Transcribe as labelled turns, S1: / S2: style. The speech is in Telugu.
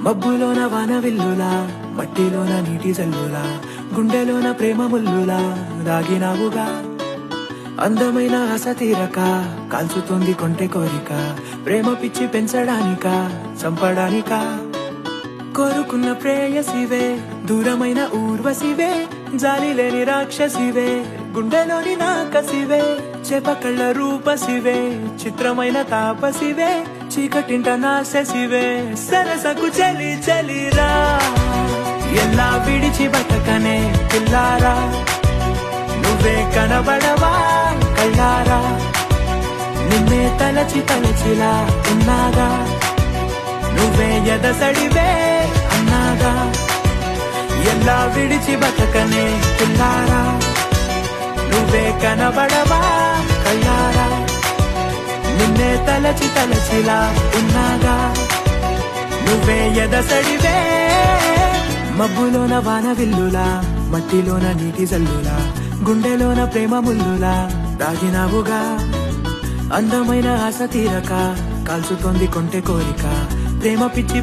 S1: మబ్బులోన వాన విల్లులా, మట్టిలోన నీటి జల్లులా, గుండెలోన ప్రేమ ముల్లులా దాగినావుగా. అందమైన ఆశ తీరక కాల్చుతోంది కొంటె కోరిక, ప్రేమ పిచ్చి పెంచడానికా చంపడానికా. కోరుకున్న ప్రేయసివే, దూరమైన ఊర్వశివే, జాలి లేని రాక్షసివే, గుండెలోని నాకసివే, చేపకళ్ళ రూపసివే, చిత్రమైన తాపసివే, చీకటింట నాశసివే, సరసకు చలి చలిరా. ఎలా విడిచి బతకనే పిల్లారా, నువ్వే కనబడవా కళ్ళారా, నిన్నే తలచి తలచిలా ఉన్నాగా, నువ్వే ఎదసడివే అన్నాగా. ఎలా విడిచి బతకనే పిల్లారా, నువ్వే కనబడవా కళ్ళారా, నిన్నే తలచి తలచిలా ఉన్నాగా, నువ్వే ఎదసడివే. మబ్బులోన వాన విల్లులా, మట్టిలోన నీటి జల్లులా, గుండెలోన ప్రేమ ముల్లులా దాగినావుగా. అందమైన ఆశ తీరక కాల్చుతోంది కొంటె కోరిక, ప్రేమ పిచ్చి